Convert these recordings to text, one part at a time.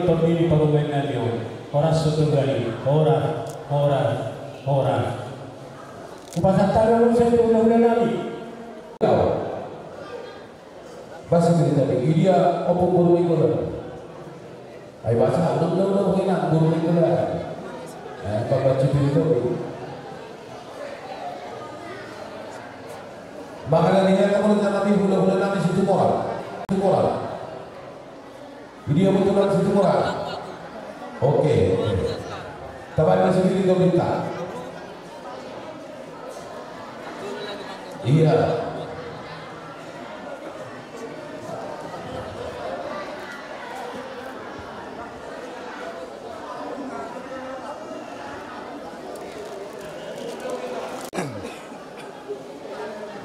tordini parumenanyo. Oras sutunggali. Ora. Kupasataran saya itu udah lagi. Bahasa kita dia opo guru itu lah. Ayo bahasa udah enak guru itu lah. Bapak cipir itu. Bahkan dia kamu nanti hula-hula nanti situ moral. Dia betulan situ moral. Oke. Tabat masih diri minta. Iya.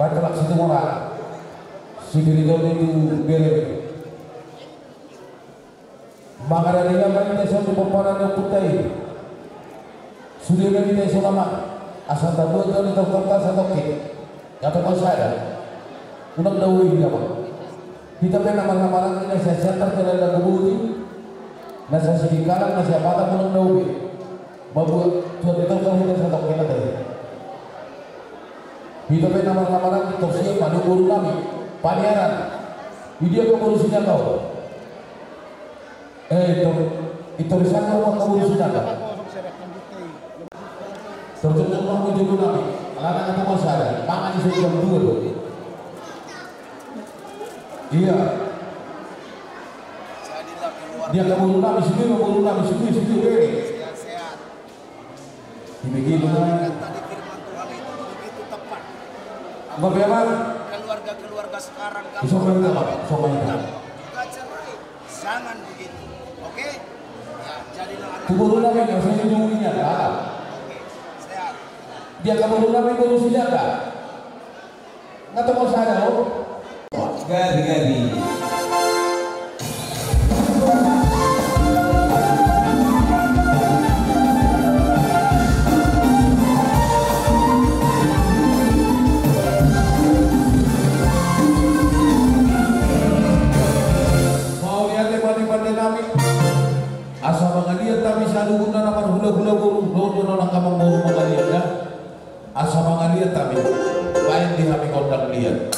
Batalak situ moral. Si diri itu bere. Maka dari yang kita suatu pemparan yang putih. Sudah kita selama asal tahu itu tertas atau ke. Atau kau sadar, unang dawai dia pak. Kita pernah nama-nama ini saya sentar ke dalam kubur nasa sedikalan nasa apa unang dawai. Babu suatu itu kau kita satu kita tadi. Kita pernah nama-nama kita siap pada guru kami, paniaran. Dia kemurusinya kau. Itu risetnya apa kemurusinya kau? Tertutup kamu jodoh kami. Anak itu masih ada, pangan itu jam 2 loh. Iya. Dia keburu nabi sendiri, Sehat. Dibikin Tadi firman Tuhan itu begitu tepat. bagaimana? Keluarga sekarang kamu Soalnya apa? juga cerai. Jangan begitu. Oke? Ya, jadilah anak. Keburu nabi nggak usah dijungkinya kan? Sehat. Dia keburu nabi berusia nggak? Nggak tahu kalau sadar loh. Gadi. Mau lihat pandai nabi? Asal mengalian tapi selalu guna nama hula-hula guru nolak kamang baru mengalian ya. Asal mengalian tapi lain di kami kontak lihat.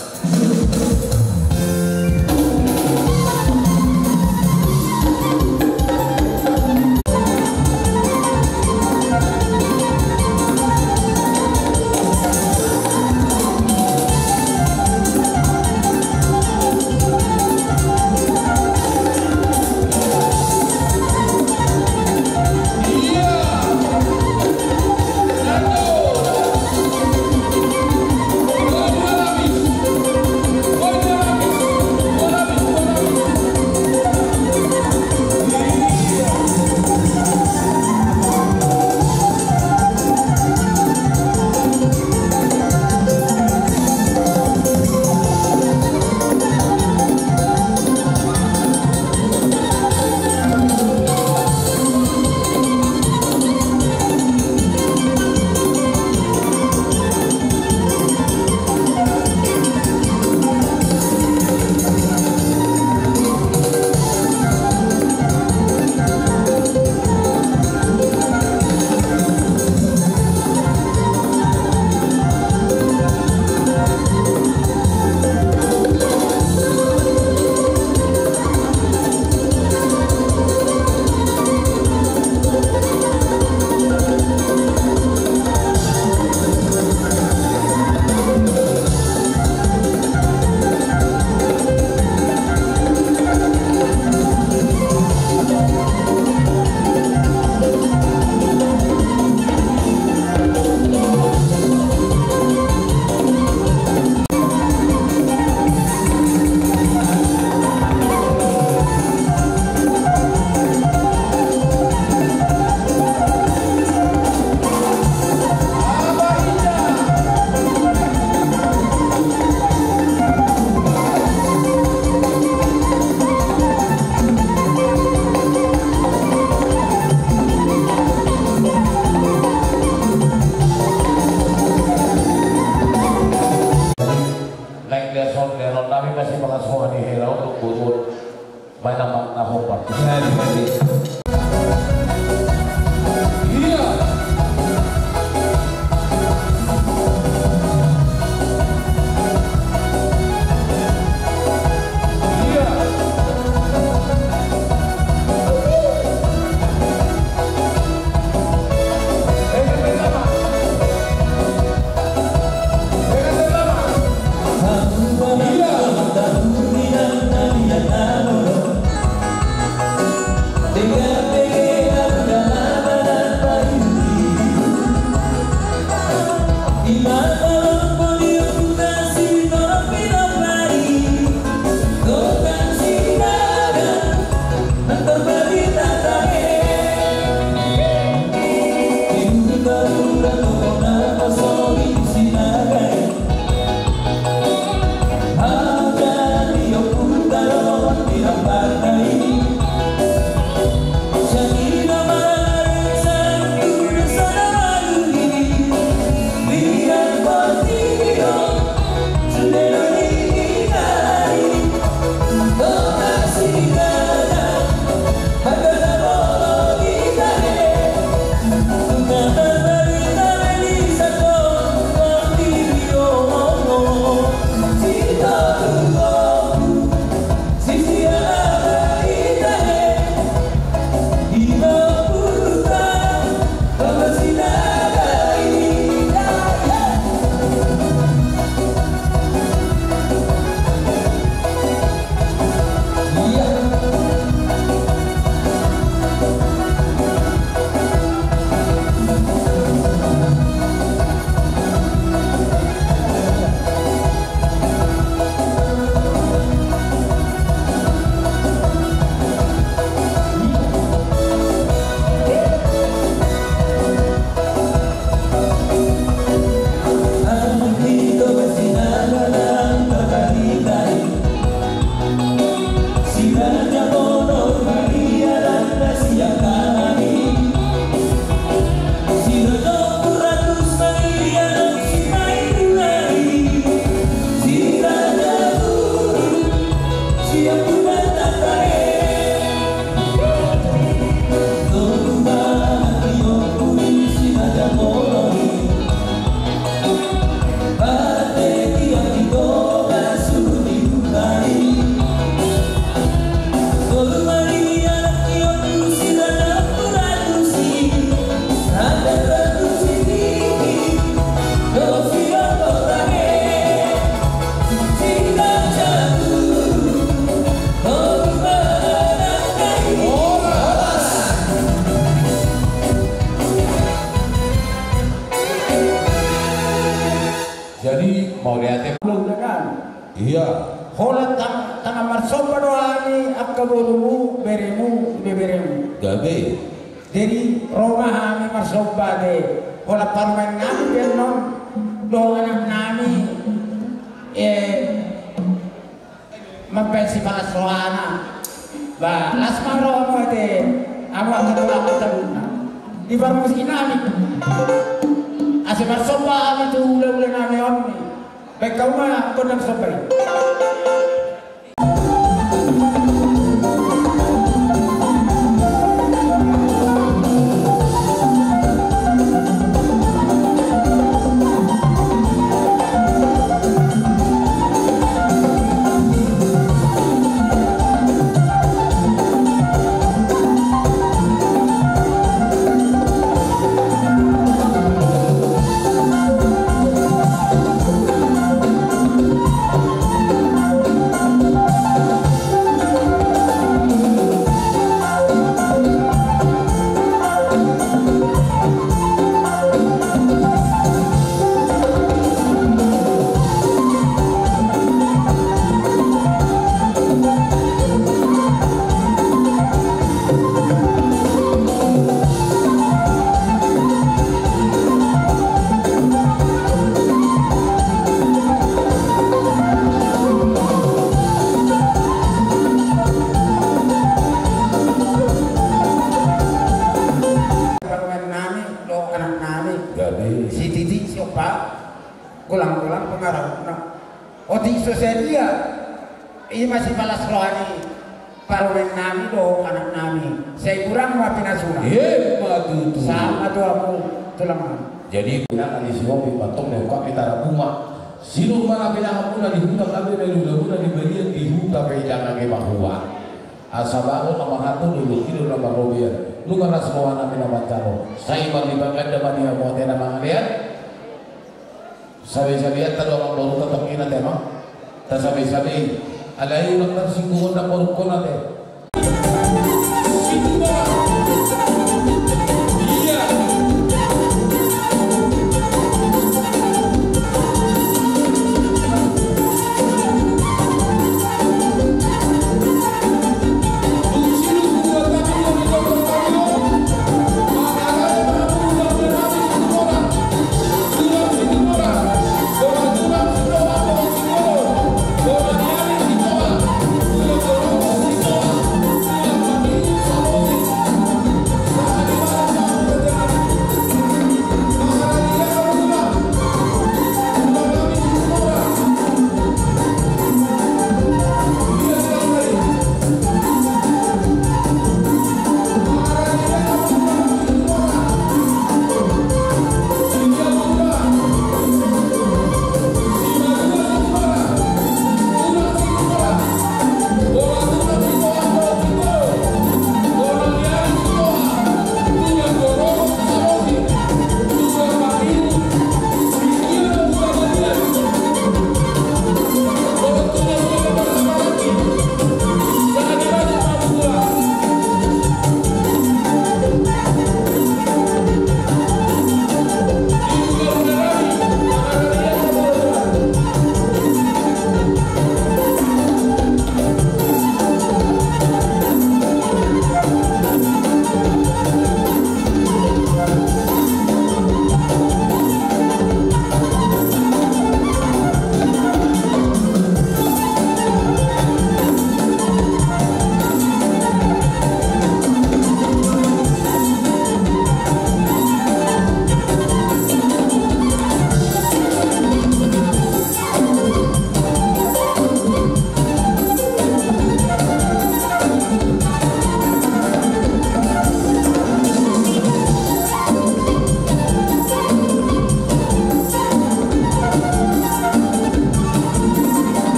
mau lihat belum dengan iya holat tanah marsopa doani akka bolumu beremu beberemu gabe jadi rumah kami marsopa de holat paruman kami benon do anak kami mempensi panas rohana ba lasma rohano de amu akan ulang tabuna di baru musik kami asal marsopa kami tu ulah-ulah kami omni baik kau mah kau nak sopai si Titi siapa gulang-gulang pengarang otik sosedia ini masih balas rohani parwen nami do anak nami saya kurang maafin asuna batu sama tuh aku tulang jadi nak di semua patung lewat kita rumah sinu mana pinang pun di hutan kami dari dulu di bagian di hutan jangan ke bahwa asabaru nomor satu dulu kilo nomor robian lu karena semua nabi nama caro saya bagi bagian depan dia mau tena mangalian sabi-sabihan tadi orang baru tetap ina tema tasabi-sabi ada yang ulang tersinggung nak baru kona teh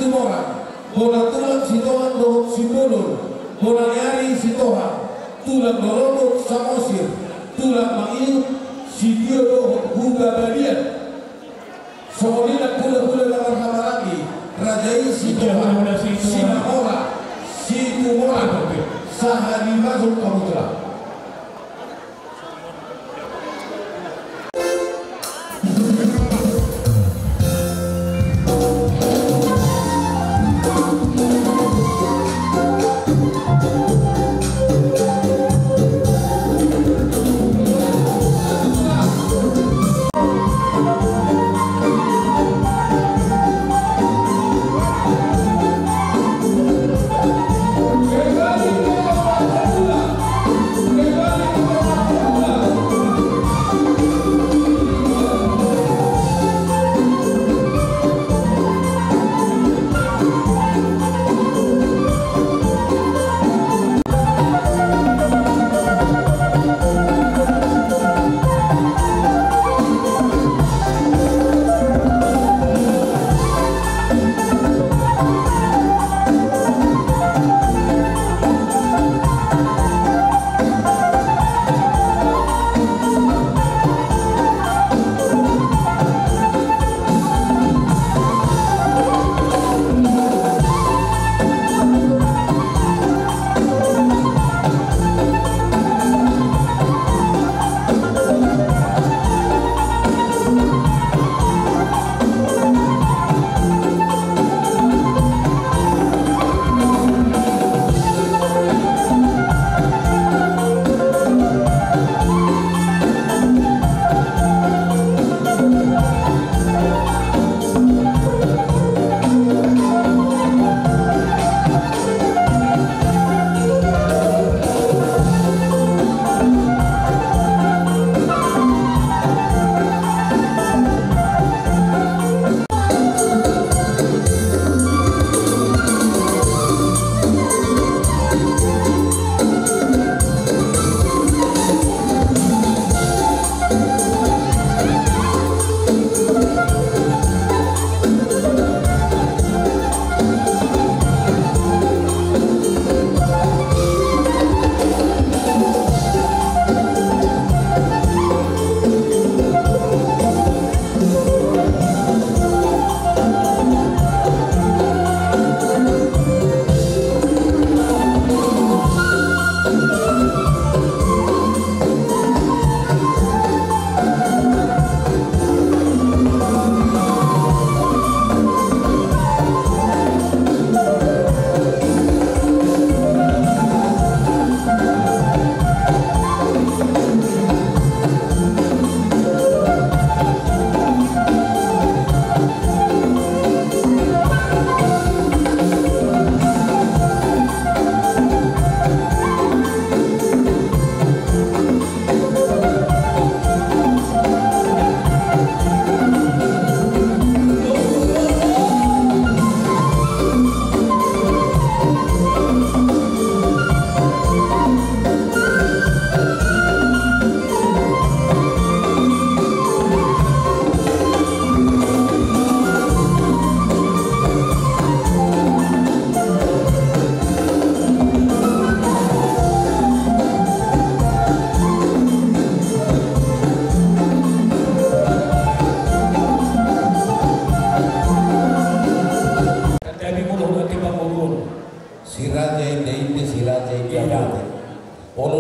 Situmorang, bola tulang Sitohan Dohok Simbulun, bola nyari Sitohan, tulang Dorobok Samosir, tulang Mangiu Sidio Dohok Huga Badian, Somolina Pula-Pula Lawan Hamarangi, Rajai Sitohan, Sinamora, Situmorang, Sahadi Masuk Kamutra.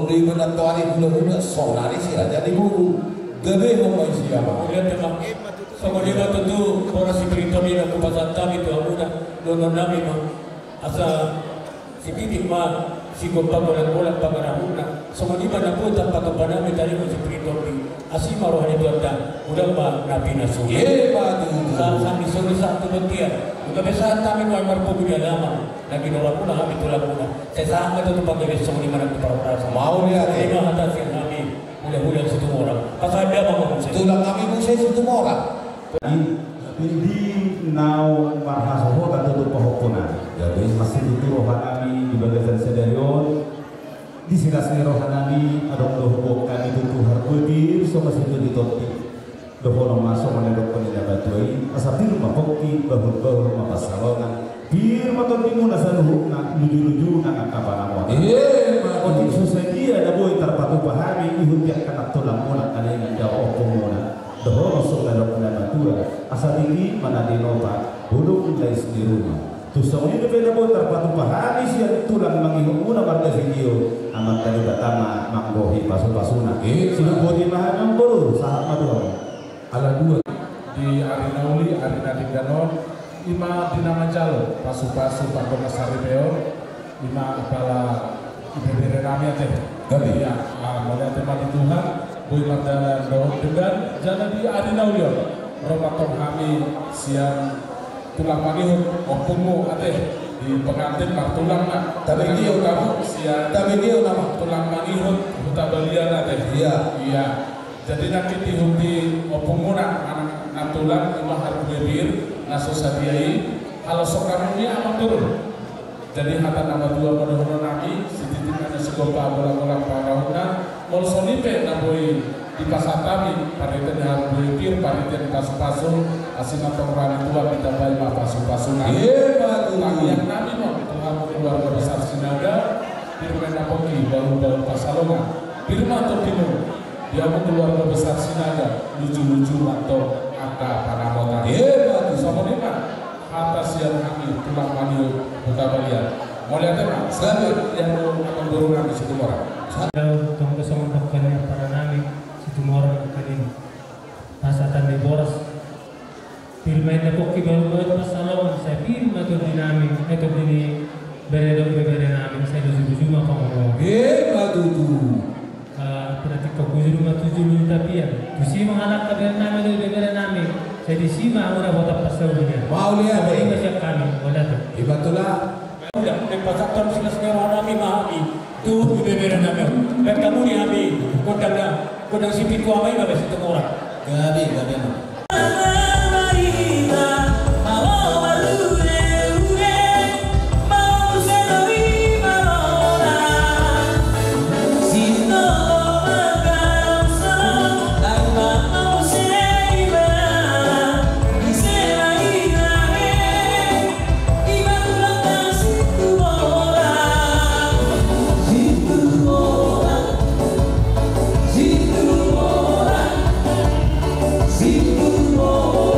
di menatuari gula-gula sonari sih aja di guru gede mau siapa Kemudian memang semuanya tentu orang si Kristo ini aku pasang kami tu aku dah dono nami mah asa si titik mah si gopa bola-bola pagarahuna semuanya mana pun tanpa kepada tadi si Kristo ini asima rohani Tuhan udah mah nabi nasul saat disuruh satu betian udah besar kami mau marpu dia lama lagi doa pula kami tulang pula saya sangat itu pakai besok di mana kita perasa mau lihat terima atas yang kami mudah-mudahan situ orang pasal dia mau tulang kami musai situ orang Hindi now marhasoho katutup pahokunan. Jadi masih itu rohanami di bagasan sedarion di silasnya rohanami adong dohok kami tutuh harbudir so masih itu ditoti dohong masuk menedok penida batuai asapir mapoki bahul-bahul mapasalongan Bir maton di muna sa luhuk na luju-luju na ngakapan mo. Otik society ada boy terpatu pahami ihutiak kanak tulang muna kali nga jauh opong muna. Doho masuk dalam natura asal tinggi mana di nopa buduk guys di rumah. Tusong ini beda boy terpatu pahami siya tulang mangihong muna marga video amat tadi pertama manggohi pasu-pasuna. Sila bodi mahanang bolu saat madua. Ala dua di Arinauli, Arina Tingganon, lima dinama jalo, pasu-pasu Pak Nasari Beo, lima kepala IPB Renami teh. Gabi ya, mulai tema di Tuhan, boy marda doh dengan jalan di Arinauli, romaton kami siang tulang manihut, opungmu ateh di pengantin mak tulang nak. Tapi dia kamu siang. Tapi dia nama tulang manihut, utabalian ateh. Iya. Jadi nanti dihundi opunguna anak tulang imah harus bibir naso sadiai kalau sok kami ini aman turun. Jadi hata nama dua mono nami setitik ada segopa bola-bola parauna mol sonipe naboi di pasar kami paritan harus bibir paritan di pasu-pasu asina pengrani tua kita bayi mah pasu-pasu nami. Yang nami mau Tuhan keluarga besar Sinaga firman napoki baru Pasalonga firman Tokino. Dia mau keluarga besar Sinaga lucu-lucu atau angka panamotan. Sama dengan atas yang kami tulang manio buka balian. Mau lihat apa? Selalu yang akan berulang di situ orang. Tong kesong pokoknya para nami situ orang kadim pasatan di boras. Firman na poki baru pasalong saya firman tu dinami itu dini beredok namin saya lucu-lucu mah kamu. Patutu. Berarti kau kuzi rumah 7 tapi ya kusi mengalak kabar nama dari beberan namin jadi sima udah buat pasal dunia Mau lihat ini masih kami boleh tuh Ibatullah. Udah, pasal tahun sinas merah nami mahami tu beberan nami. Kamu ni ami kodang sipit ku amai nggak begitu orang. Gabi. Situ orang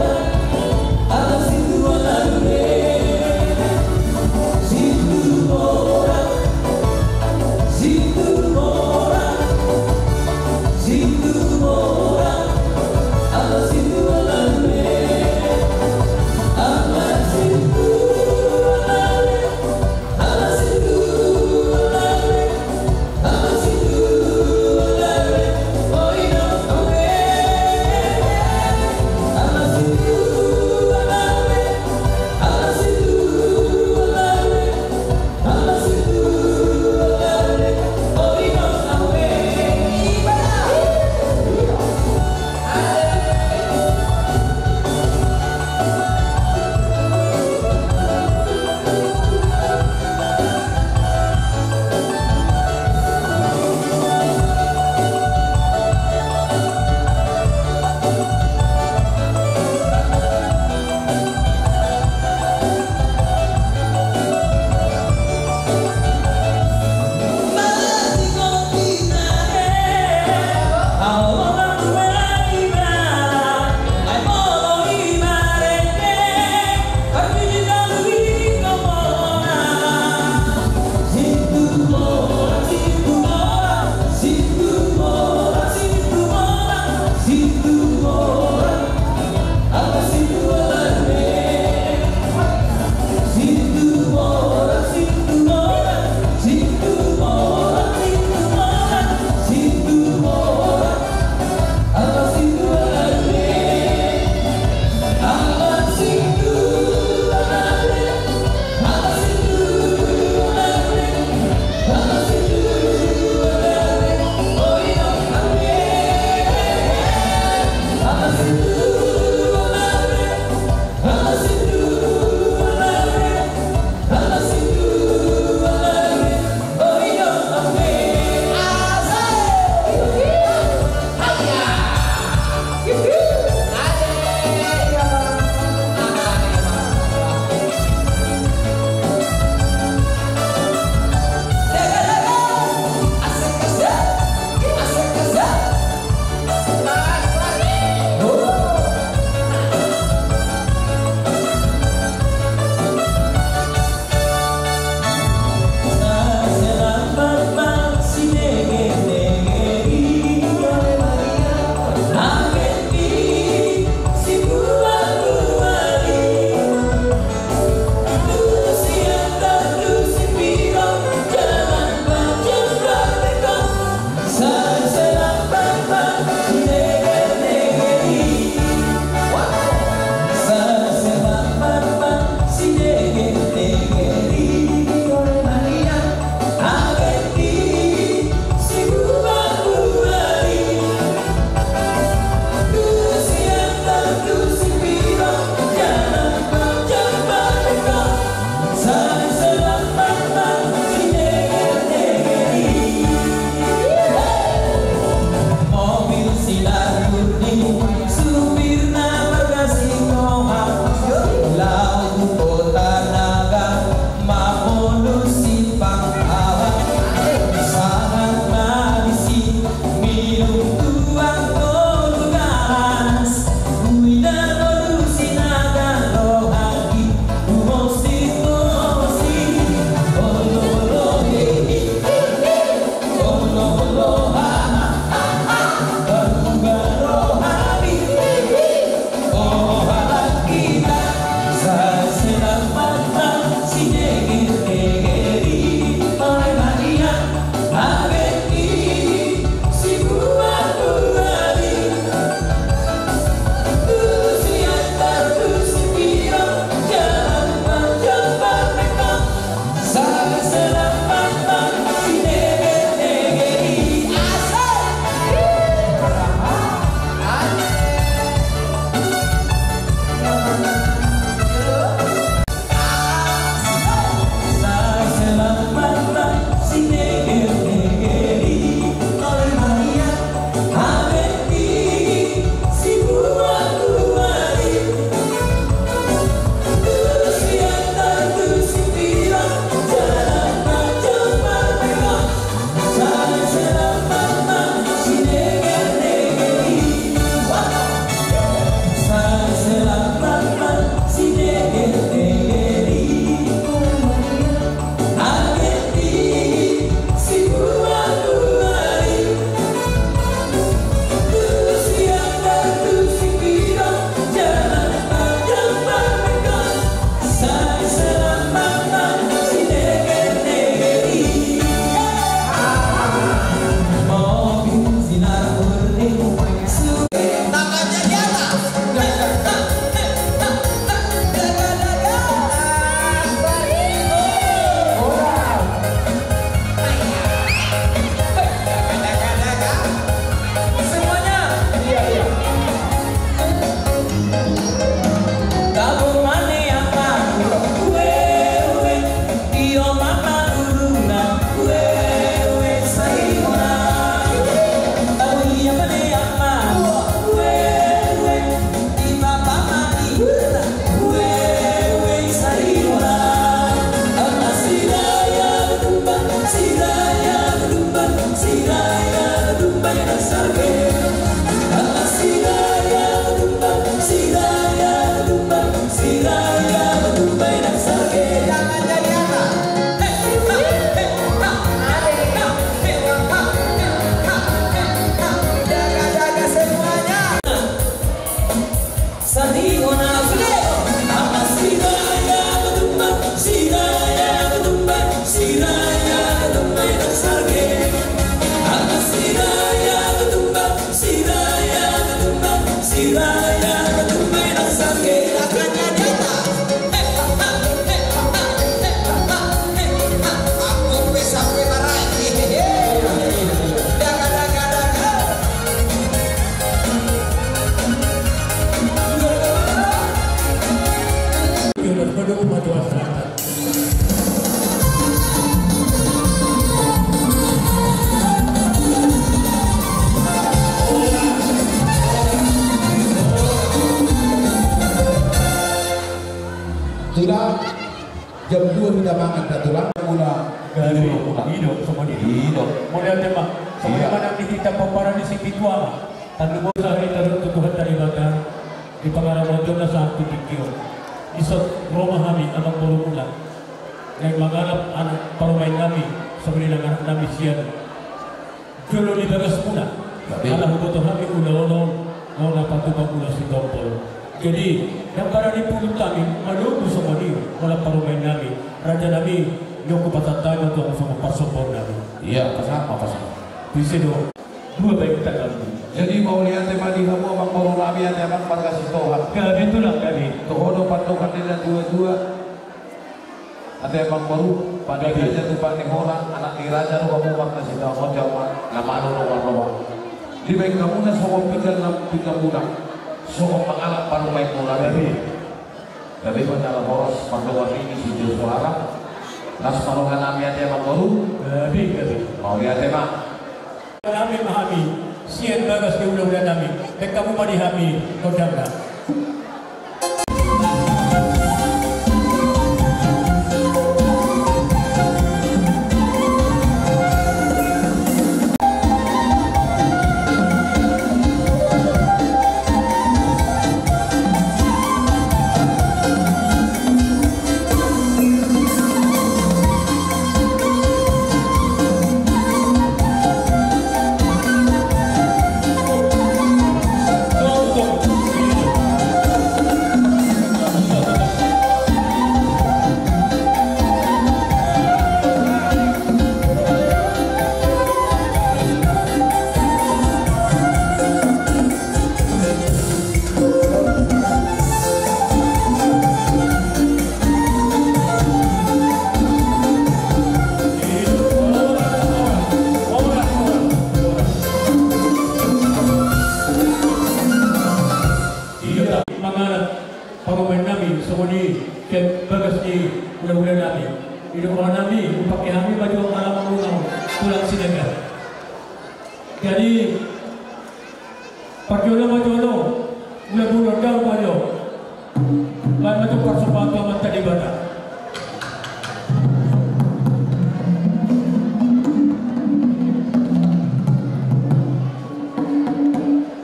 Tulang jam 2 kita makan dan tulang mula Dari hidup semua dia. hidup. Model tema. Semua mana kita paparan di sini tua. Tanpa bosan kita Tuhan dari batang di pengarahan na sa titikyo. Isot Roma kami amang burumula. Yang mangarap anak parumain kami sebenarnya anak kami siya. Julo ni bagas muna. Alam ko to kami ulo-ulo na napatupag mula si Dompol. Jadi yang para di pulut kami malugo sa mali wala parumain namin. Raja namin yung kupatatayo ito ang mga pasopor namin. Iya, kasama. Bisa do dua baik kita kami. Jadi mau lihat tema di kamu abang baru nabi yang abang pada kasih toha. Kali itu lah kali. Tohono pantukan dia dua-dua. Ada abang baru pada dia tu pakai orang anak di raja lu kamu bang kasih toha mau jawab nama anu roba. Di baik kamu na soal pikir muda. Soal mengalap paru baik mula dari. Tapi pada boros pantukan ini si suara. Nas paruhan nabi yang abang baru. Kali. Mau lihat tema. Kami memahami sian bagas ke ulang-ulang namin. Kamu marihami kodang na. Jadi pagjono majono mula bulan daw majo ba't matong parsupato ang talibana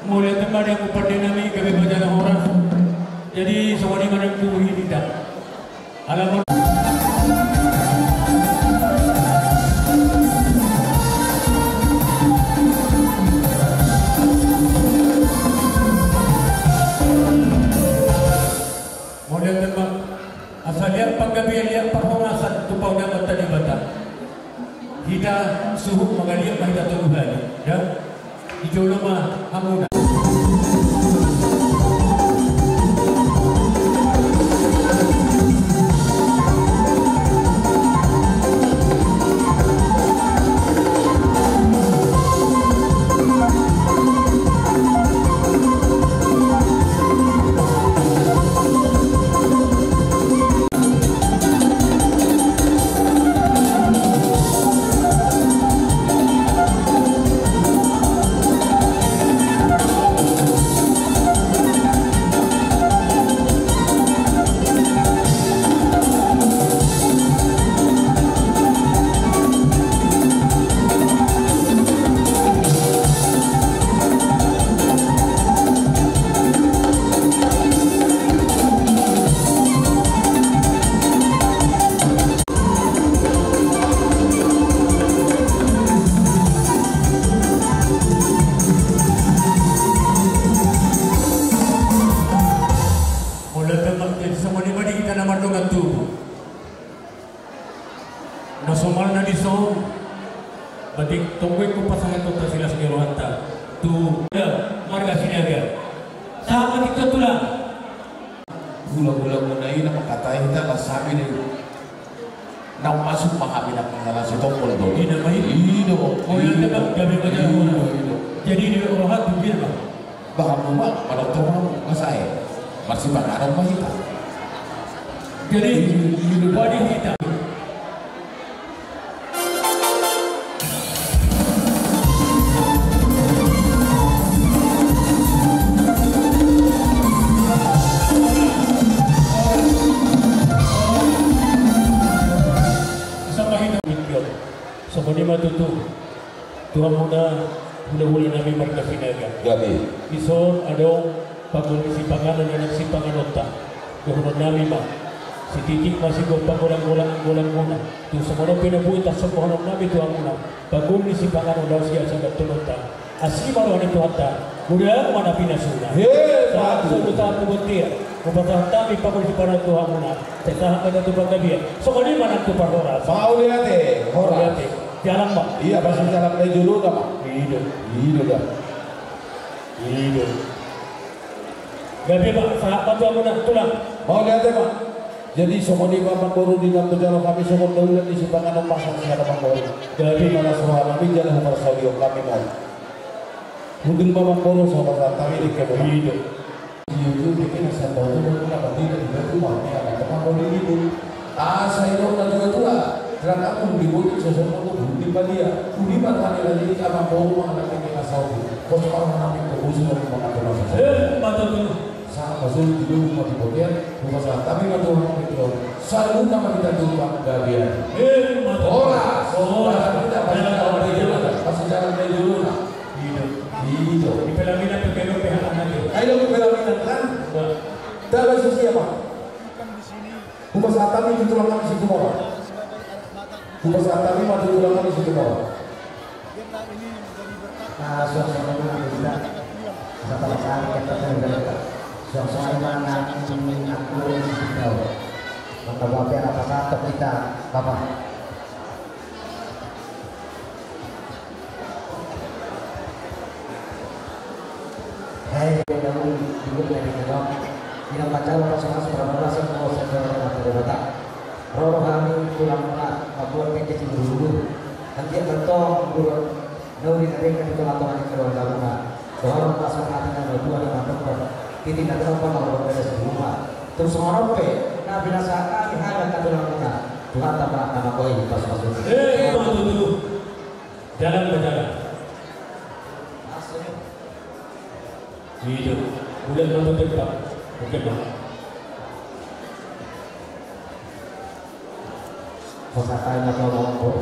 mula teman yang upati nami gabi baca ng oras jadi semua ni manang tuhi tidak alam mo paggabi-liang panghunasan tupaw na matalibata. Kita suhuk mangaliang mahita tuluhan. Ya? Ijolo ma hamuna. Nasomal na diso, batik tungguin ko pasangan to sila sa Girohanta. Tu, marga sinaga. Sa tulang. Gula-gula menai nama kata kita lah sabi ni. Nau masuk mahamin ang mga nasa tongkol do. Ina ba Ino. Oh yang tebak gabi baca muna. Jadi di orang tu biar ba. Baka mo ba madoktor mo masay. Masih pangarang mahita. Jadi body hitam. Semuanya matutu Tuhan muna hula-huli namin magkapinaga. Gabi. Ison adong pagmisipanganan ng sipanganota. Tuhunod namin ba? Si Titik masih pangulang-ulang muna. Ito sa mga pinabuhi tasok mo namin Tuhan muna. Pagmisipanganan daw siya sa gatunota. Asimaro ni Tuhan ta. Mula mana pinasuna. Sa buta pubutir. Kumpatahan kami pagmisipanganan Tuhan muna. Tetahan ka na ito pagkabihan. So kani man ang tupahoras. Mau lihat horas. Jalan pak. Iya pasti jalan dari dulu dah pak. Hidup dah. Hidup. Gabi pak, sahabat tua muna tulang. Mau lihat pak. Jadi semua di bapak baru di dalam jalan kami semua dulu di simpangan pasang siapa bapak baru. Gabi mana suara kami jalan bersaudio kami mau. Mungkin bapak baru sahabat kami di kebun. Hidup. Hidup bikin asal baru baru dapat tidak di rumah. Ya bapak baru itu. Saya dong dan juga tua. Karena aku dibuat sesuatu di Balia, di mana hari ini apa mau anak ini asal kos orang anak itu khusus untuk mengatur masalah. Betul. Sama masuk dulu mau dibuat masalah, tapi waktu orang itu selalu nama kita dulu Gabian. Horas, kita pasti jalan dari dulu lah. Hidup. Di pelaminan pekerjaan pihak nanti. Ayo ke pelaminan kan? Dalam sisi apa? Bukan saat kami itu orang situ bawah. Bukan saat kami mati ulang di situ bawah. Nah, suasana rumah kita setelah kali kita terdengar suasana anak aku di situ. Maka bapak apa kata kita, bapak? Hai, kamu dulu dari dalam. Yang baca pasangan seberapa mau saya berkata. Roh kami pulang nak buat kecil dulu. Nanti bertong dulu. Nauri nanti kan itu laporan ke ruang gabungan. Bahwa pasangan hati dan berdua dengan dokter. Kita tidak tahu apa mau beres di rumah. Terus orang pe, nah binasa kami hanya kata lakukan. Tuhan tak pernah nama koi pas masuk. Tunggu. Jalan berjalan. Hidup. Bulan nonton depan. Mungkin bang. Kosakan atau lompok.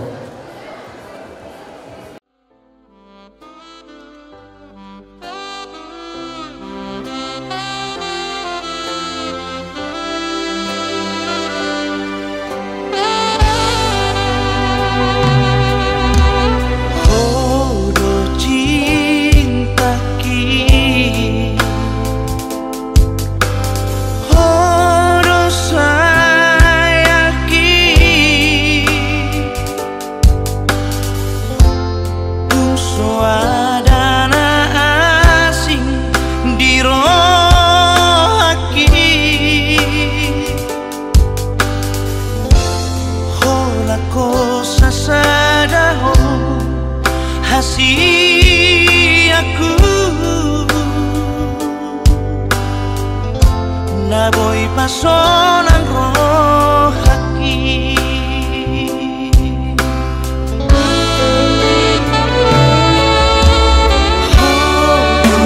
Naboy pasonan roh haki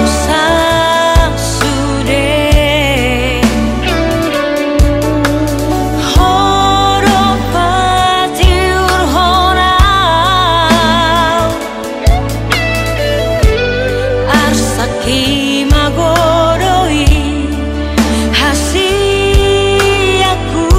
sang sude horo patiur hona arsaki magoroi aku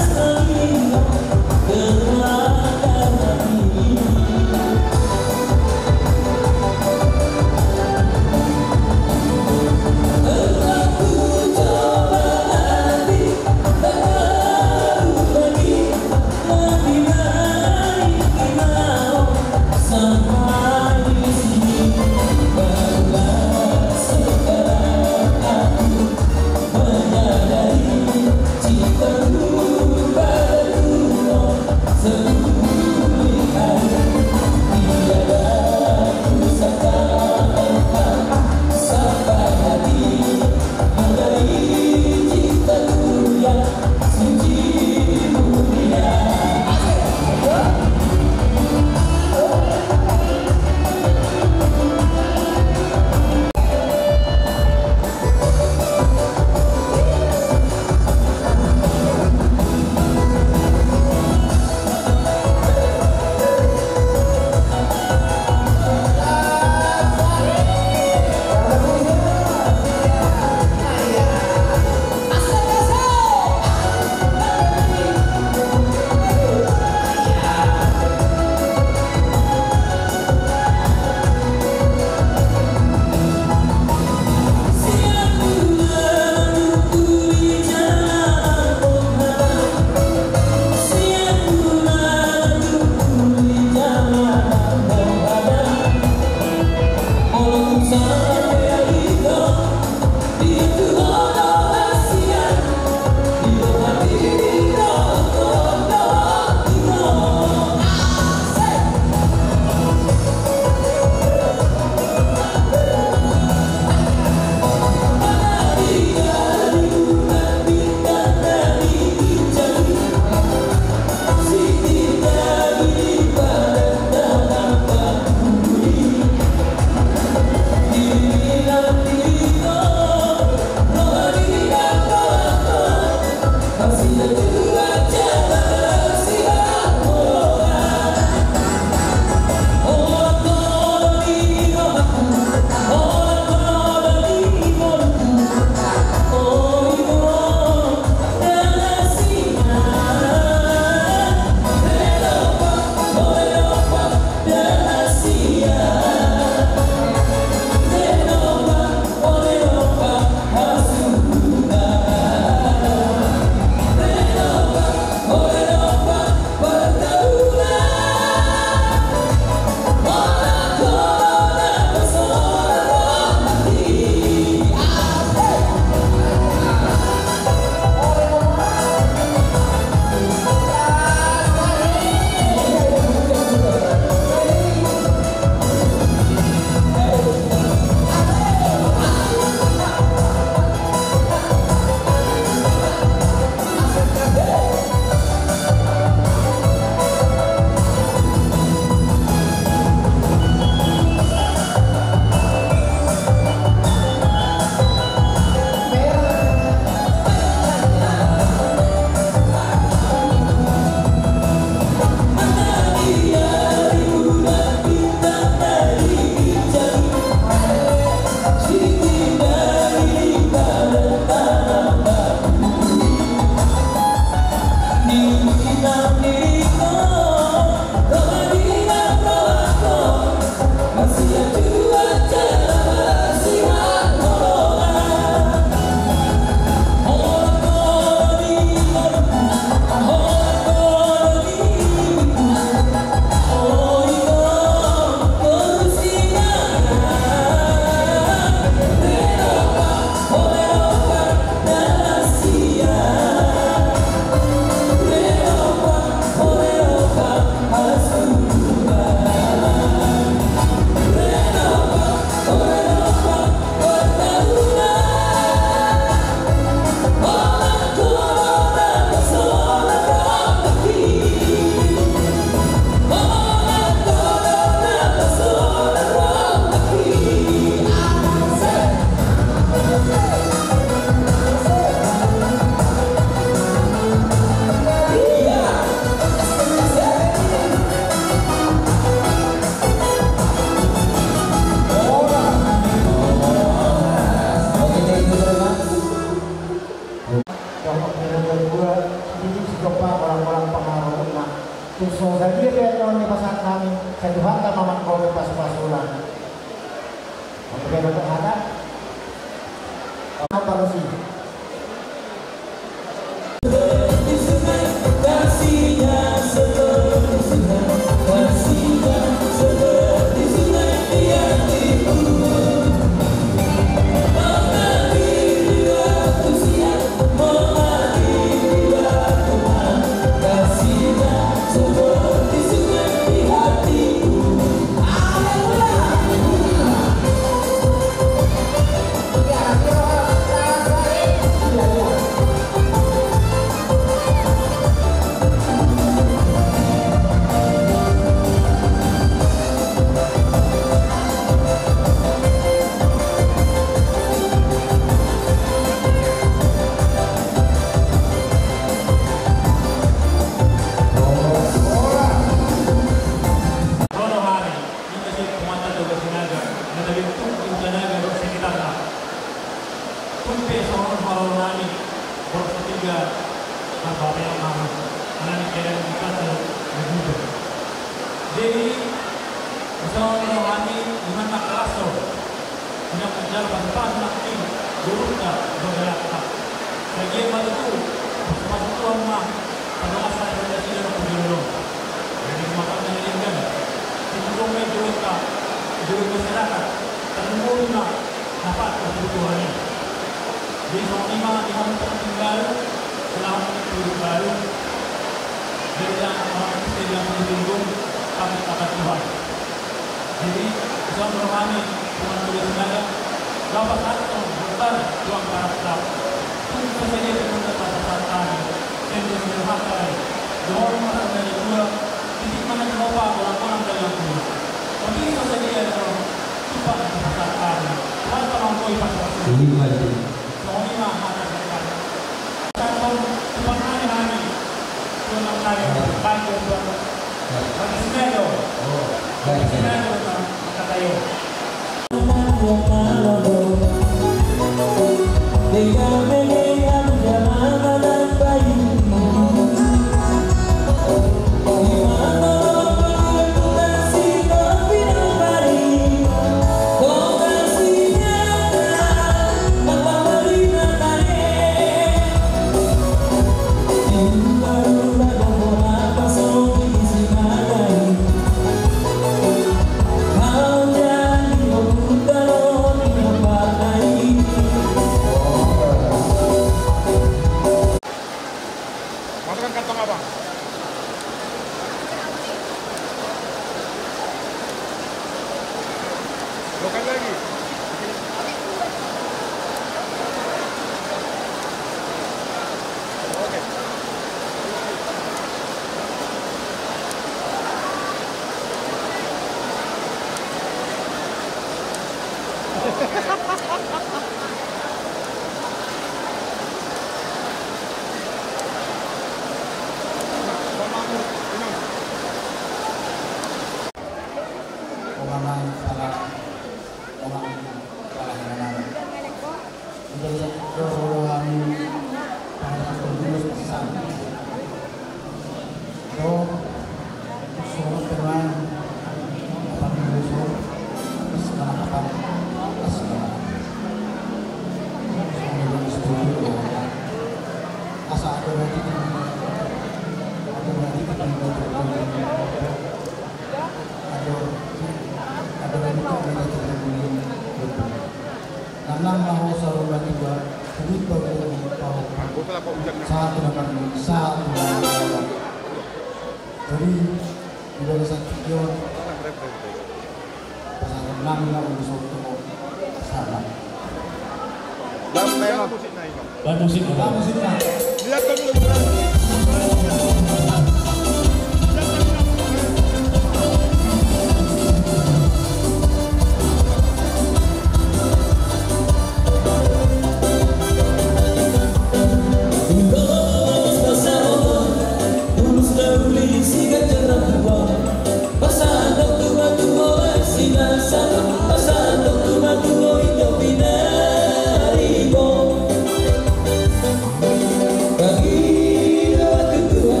Bagi dua kedua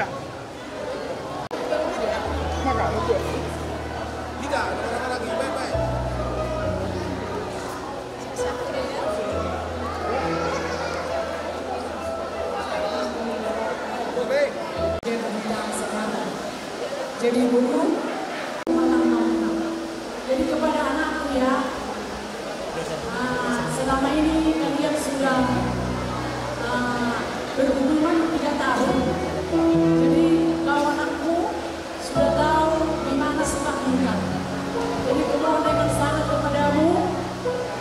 ya. Maka betul. Tidak, ada lagi. Baik-baik. Jadi guru, jadi kepada anakku ya, selama ini kalian sudah berhubungan 3 tahun. Jadi kalau anakku sudah tahu di mana sebab duka. Jadi kumohon dengan sangat kepadamu,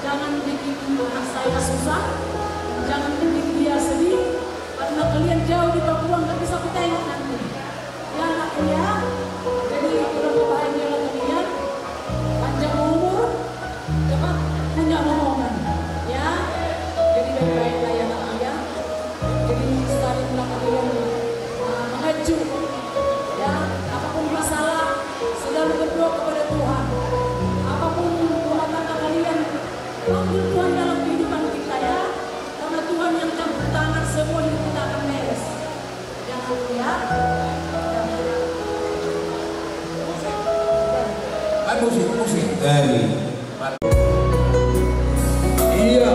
jangan bikin anak saya susah, jangan bikin dia sedih, karena kalian jauh di Papua nggak bisa kutengok nanti. Ya anakku ya. Jadi kurang kebahagiaan kalian, panjang umur, cepat punya momongan, ya. Jadi baik-baiklah ya nak ya. Jadi saling kalian mengacu, ya. Apapun masalah, selalu berdoa kepada Tuhan. Apapun rumah tangga kalian, panggil Tuhan dalam kehidupan kita ya. Karena Tuhan yang campur tangan semua hidup kita akan beres. Jangan ya. Musik dari iya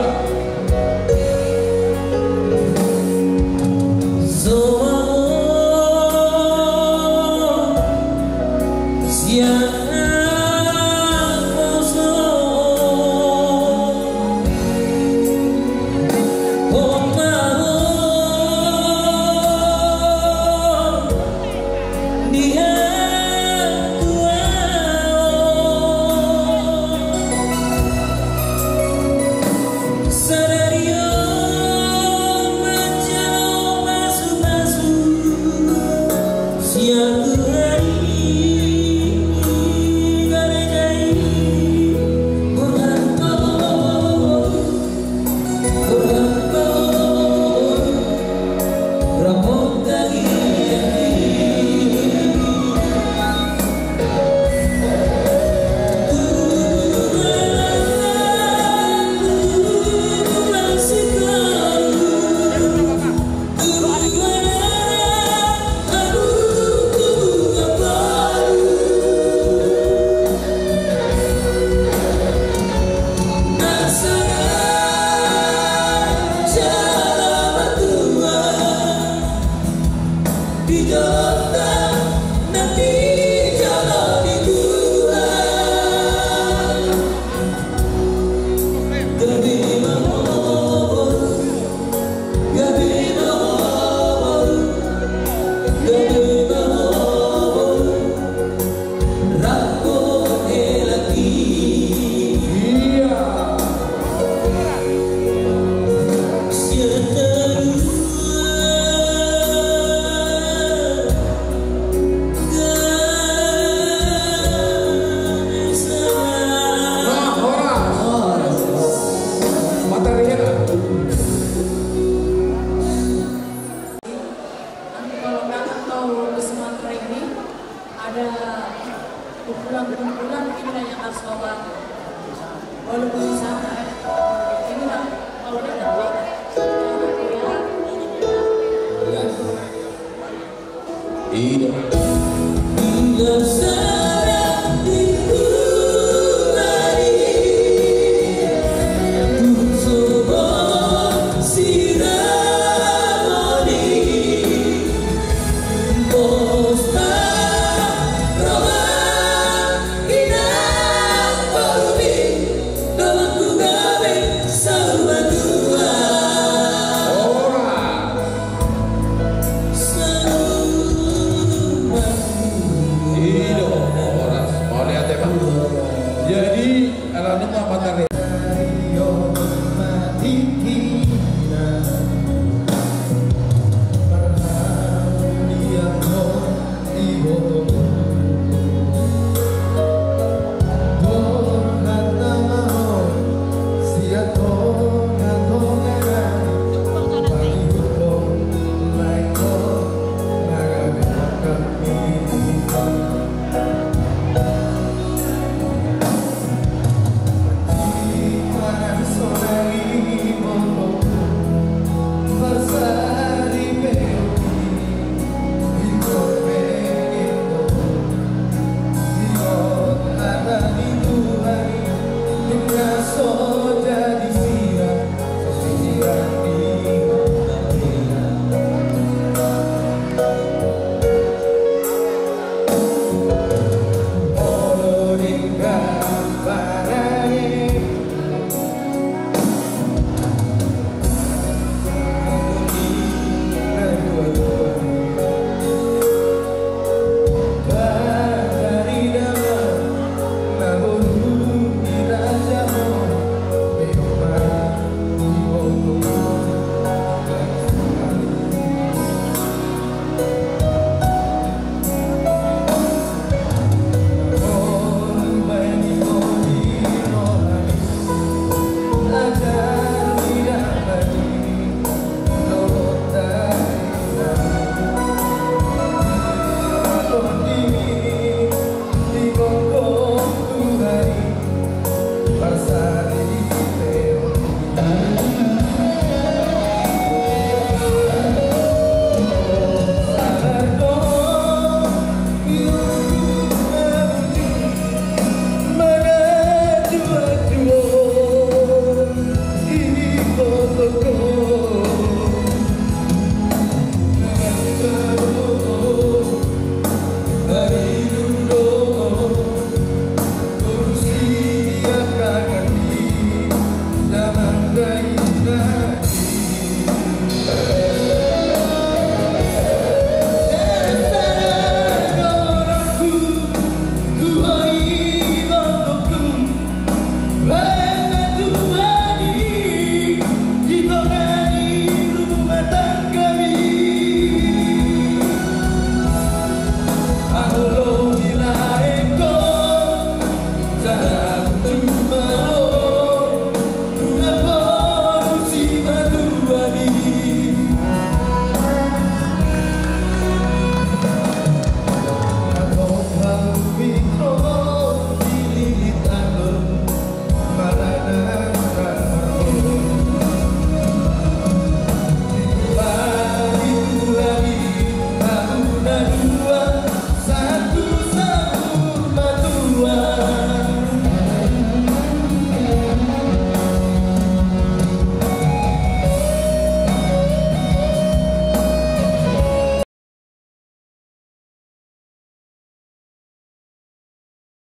Tidak